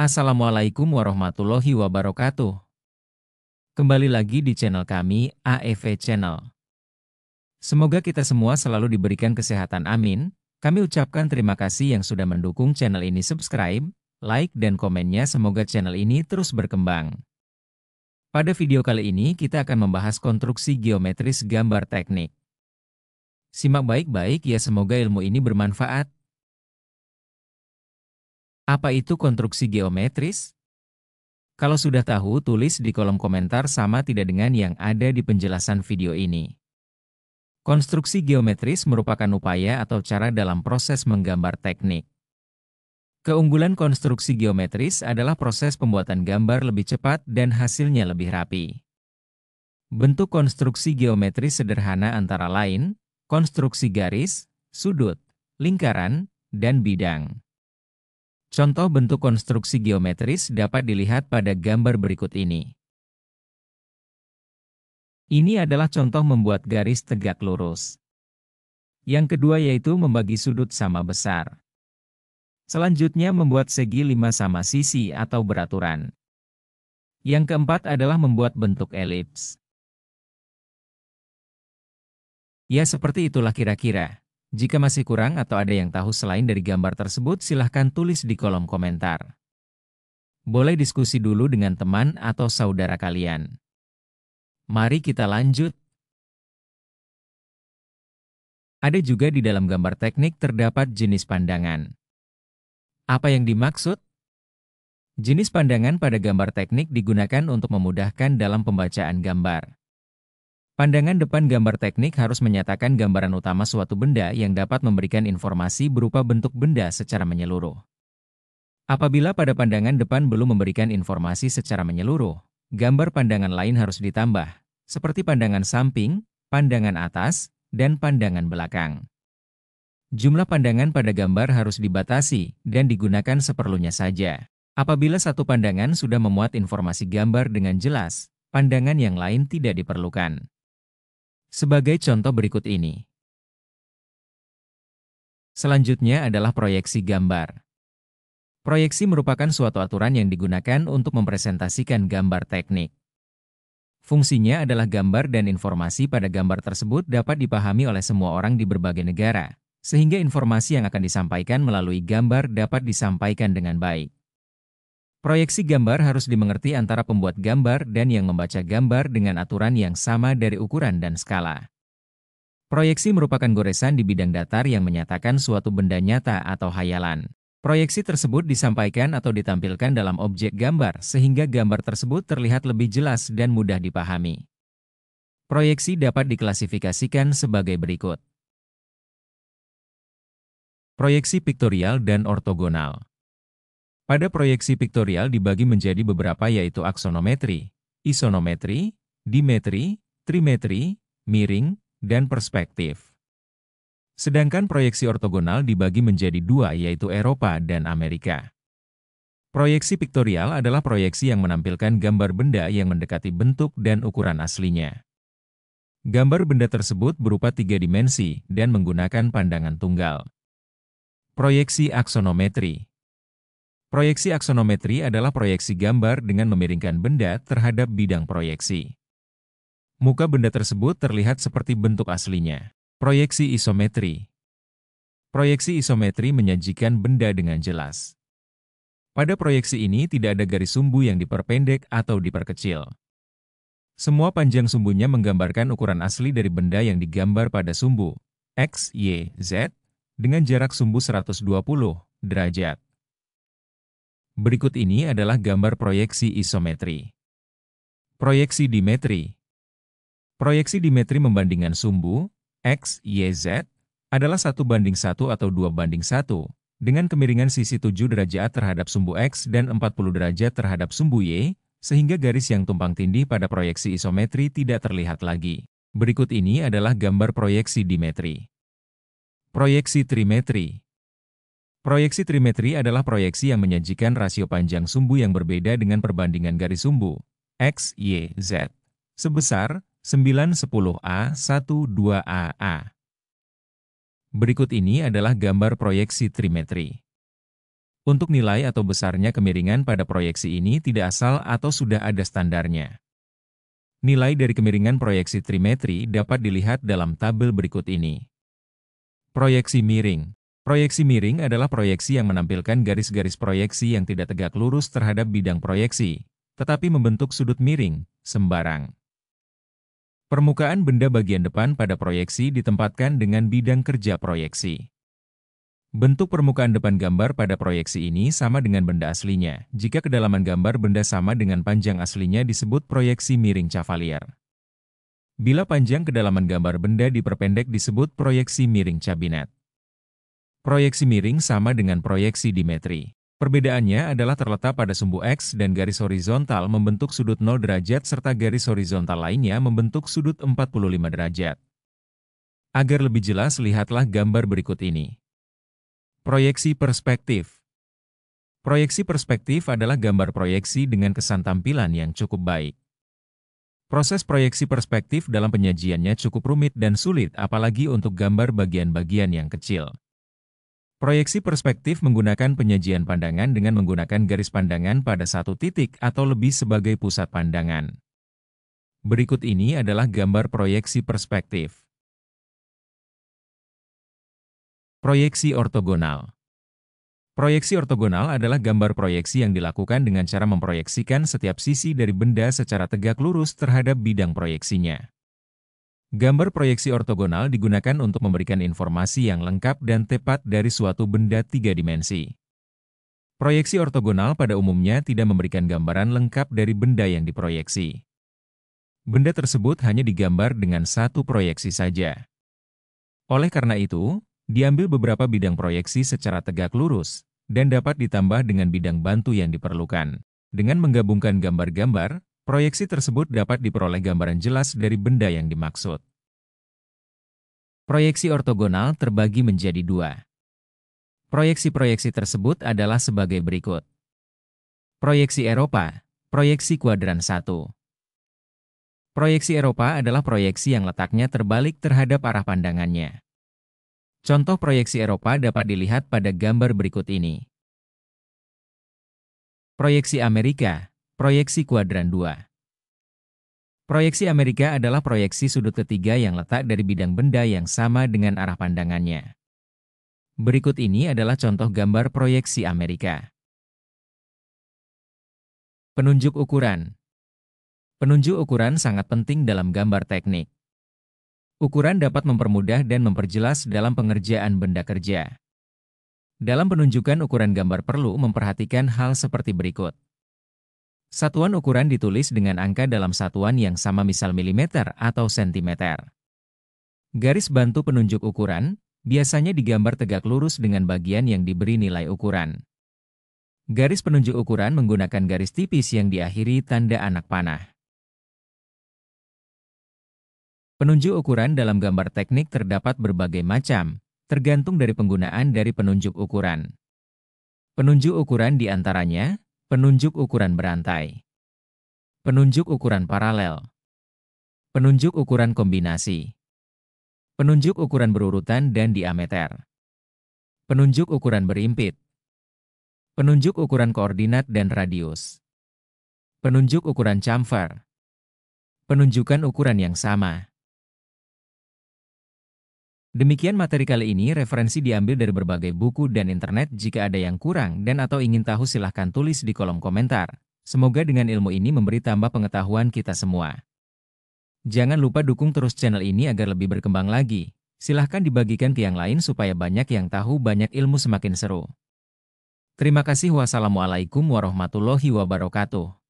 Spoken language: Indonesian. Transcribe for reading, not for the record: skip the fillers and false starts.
Assalamualaikum warahmatullahi wabarakatuh. Kembali lagi di channel kami, AEV Channel. Semoga kita semua selalu diberikan kesehatan, amin. Kami ucapkan terima kasih yang sudah mendukung channel ini, subscribe, like, dan komennya. Semoga channel ini terus berkembang. Pada video kali ini kita akan membahas konstruksi geometris gambar teknik. Simak baik-baik ya, semoga ilmu ini bermanfaat. Apa itu konstruksi geometris? Kalau sudah tahu, tulis di kolom komentar sama tidak dengan yang ada di penjelasan video ini. Konstruksi geometris merupakan upaya atau cara dalam proses menggambar teknik. Keunggulan konstruksi geometris adalah proses pembuatan gambar lebih cepat dan hasilnya lebih rapi. Bentuk konstruksi geometris sederhana antara lain, konstruksi garis, sudut, lingkaran, dan bidang. Contoh bentuk konstruksi geometris dapat dilihat pada gambar berikut ini. Ini adalah contoh membuat garis tegak lurus. Yang kedua yaitu membagi sudut sama besar. Selanjutnya membuat segi 5 sama sisi atau beraturan. Yang keempat adalah membuat bentuk elips. Ya, seperti itulah kira-kira. Jika masih kurang atau ada yang tahu selain dari gambar tersebut, silahkan tulis di kolom komentar. Boleh diskusi dulu dengan teman atau saudara kalian. Mari kita lanjut. Ada juga di dalam gambar teknik terdapat jenis pandangan. Apa yang dimaksud? Jenis pandangan pada gambar teknik digunakan untuk memudahkan dalam pembacaan gambar. Pandangan depan gambar teknik harus menyatakan gambaran utama suatu benda yang dapat memberikan informasi berupa bentuk benda secara menyeluruh. Apabila pada pandangan depan belum memberikan informasi secara menyeluruh, gambar pandangan lain harus ditambah, seperti pandangan samping, pandangan atas, dan pandangan belakang. Jumlah pandangan pada gambar harus dibatasi dan digunakan seperlunya saja. Apabila satu pandangan sudah memuat informasi gambar dengan jelas, pandangan yang lain tidak diperlukan. Sebagai contoh berikut ini. Selanjutnya adalah proyeksi gambar. Proyeksi merupakan suatu aturan yang digunakan untuk mempresentasikan gambar teknik. Fungsinya adalah gambar dan informasi pada gambar tersebut dapat dipahami oleh semua orang di berbagai negara, sehingga informasi yang akan disampaikan melalui gambar dapat disampaikan dengan baik. Proyeksi gambar harus dimengerti antara pembuat gambar dan yang membaca gambar dengan aturan yang sama dari ukuran dan skala. Proyeksi merupakan goresan di bidang datar yang menyatakan suatu benda nyata atau hayalan. Proyeksi tersebut disampaikan atau ditampilkan dalam objek gambar sehingga gambar tersebut terlihat lebih jelas dan mudah dipahami. Proyeksi dapat diklasifikasikan sebagai berikut. Proyeksi piktorial dan ortogonal. Pada proyeksi piktorial dibagi menjadi beberapa yaitu aksonometri, isonometri, dimetri, trimetri, miring, dan perspektif. Sedangkan proyeksi ortogonal dibagi menjadi dua yaitu Eropa dan Amerika. Proyeksi piktorial adalah proyeksi yang menampilkan gambar benda yang mendekati bentuk dan ukuran aslinya. Gambar benda tersebut berupa 3 dimensi dan menggunakan pandangan tunggal. Proyeksi aksonometri. Proyeksi aksonometri adalah proyeksi gambar dengan memiringkan benda terhadap bidang proyeksi. Muka benda tersebut terlihat seperti bentuk aslinya. Proyeksi isometri. Proyeksi isometri menyajikan benda dengan jelas. Pada proyeksi ini tidak ada garis sumbu yang diperpendek atau diperkecil. Semua panjang sumbunya menggambarkan ukuran asli dari benda yang digambar pada sumbu X, Y, Z dengan jarak sumbu 120 derajat. Berikut ini adalah gambar proyeksi isometri. Proyeksi dimetri. Proyeksi dimetri membandingkan sumbu X, Y, Z adalah 1:1 atau 2:1 dengan kemiringan sisi 7 derajat terhadap sumbu X dan 40 derajat terhadap sumbu Y, sehingga garis yang tumpang tindih pada proyeksi isometri tidak terlihat lagi. Berikut ini adalah gambar proyeksi dimetri. Proyeksi trimetri. Proyeksi trimetri adalah proyeksi yang menyajikan rasio panjang sumbu yang berbeda dengan perbandingan garis sumbu X, Y, Z, sebesar 9, 10A, 1, 2AA. Berikut ini adalah gambar proyeksi trimetri. Untuk nilai atau besarnya kemiringan pada proyeksi ini tidak asal atau sudah ada standarnya. Nilai dari kemiringan proyeksi trimetri dapat dilihat dalam tabel berikut ini. Proyeksi miring. Proyeksi miring adalah proyeksi yang menampilkan garis-garis proyeksi yang tidak tegak lurus terhadap bidang proyeksi, tetapi membentuk sudut miring, sembarang. Permukaan benda bagian depan pada proyeksi ditempatkan dengan bidang kerja proyeksi. Bentuk permukaan depan gambar pada proyeksi ini sama dengan benda aslinya. Jika kedalaman gambar benda sama dengan panjang aslinya disebut proyeksi miring Cavalier. Bila panjang kedalaman gambar benda diperpendek disebut proyeksi miring Cabinet. Proyeksi miring sama dengan proyeksi dimetri. Perbedaannya adalah terletak pada sumbu X dan garis horizontal membentuk sudut 0 derajat serta garis horizontal lainnya membentuk sudut 45 derajat. Agar lebih jelas lihatlah gambar berikut ini. Proyeksi perspektif. Proyeksi perspektif adalah gambar proyeksi dengan kesan tampilan yang cukup baik. Proses proyeksi perspektif dalam penyajiannya cukup rumit dan sulit apalagi untuk gambar bagian-bagian yang kecil. Proyeksi perspektif menggunakan penyajian pandangan dengan menggunakan garis pandangan pada satu titik atau lebih sebagai pusat pandangan. Berikut ini adalah gambar proyeksi perspektif. Proyeksi ortogonal. Proyeksi ortogonal adalah gambar proyeksi yang dilakukan dengan cara memproyeksikan setiap sisi dari benda secara tegak lurus terhadap bidang proyeksinya. Gambar proyeksi ortogonal digunakan untuk memberikan informasi yang lengkap dan tepat dari suatu benda tiga dimensi. Proyeksi ortogonal pada umumnya tidak memberikan gambaran lengkap dari benda yang diproyeksi. Benda tersebut hanya digambar dengan satu proyeksi saja. Oleh karena itu, diambil beberapa bidang proyeksi secara tegak lurus, dan dapat ditambah dengan bidang bantu yang diperlukan. Dengan menggabungkan gambar-gambar, proyeksi tersebut dapat diperoleh gambaran jelas dari benda yang dimaksud. Proyeksi ortogonal terbagi menjadi dua. Proyeksi-proyeksi tersebut adalah sebagai berikut. Proyeksi Eropa, proyeksi kuadran 1. Proyeksi Eropa adalah proyeksi yang letaknya terbalik terhadap arah pandangannya. Contoh proyeksi Eropa dapat dilihat pada gambar berikut ini. Proyeksi Amerika, proyeksi kuadran 2. Proyeksi Amerika adalah proyeksi sudut ketiga yang letak dari bidang benda yang sama dengan arah pandangannya. Berikut ini adalah contoh gambar proyeksi Amerika. Penunjuk ukuran. Penunjuk ukuran sangat penting dalam gambar teknik. Ukuran dapat mempermudah dan memperjelas dalam pengerjaan benda kerja. Dalam penunjukan ukuran gambar perlu memperhatikan hal seperti berikut. Satuan ukuran ditulis dengan angka dalam satuan yang sama misal milimeter atau sentimeter. Garis bantu penunjuk ukuran biasanya digambar tegak lurus dengan bagian yang diberi nilai ukuran. Garis penunjuk ukuran menggunakan garis tipis yang diakhiri tanda anak panah. Penunjuk ukuran dalam gambar teknik terdapat berbagai macam, tergantung dari penggunaan dari penunjuk ukuran. Penunjuk ukuran di antaranya, penunjuk ukuran berantai, penunjuk ukuran paralel, penunjuk ukuran kombinasi, penunjuk ukuran berurutan dan diameter, penunjuk ukuran berimpit, penunjuk ukuran koordinat dan radius, penunjuk ukuran chamfer, penunjukan ukuran yang sama. Demikian materi kali ini, referensi diambil dari berbagai buku dan internet. Jika ada yang kurang dan atau ingin tahu silahkan tulis di kolom komentar. Semoga dengan ilmu ini memberi tambah pengetahuan kita semua. Jangan lupa dukung terus channel ini agar lebih berkembang lagi. Silahkan dibagikan ke yang lain supaya banyak yang tahu, banyak ilmu semakin seru. Terima kasih. Wassalamualaikum warahmatullahi wabarakatuh.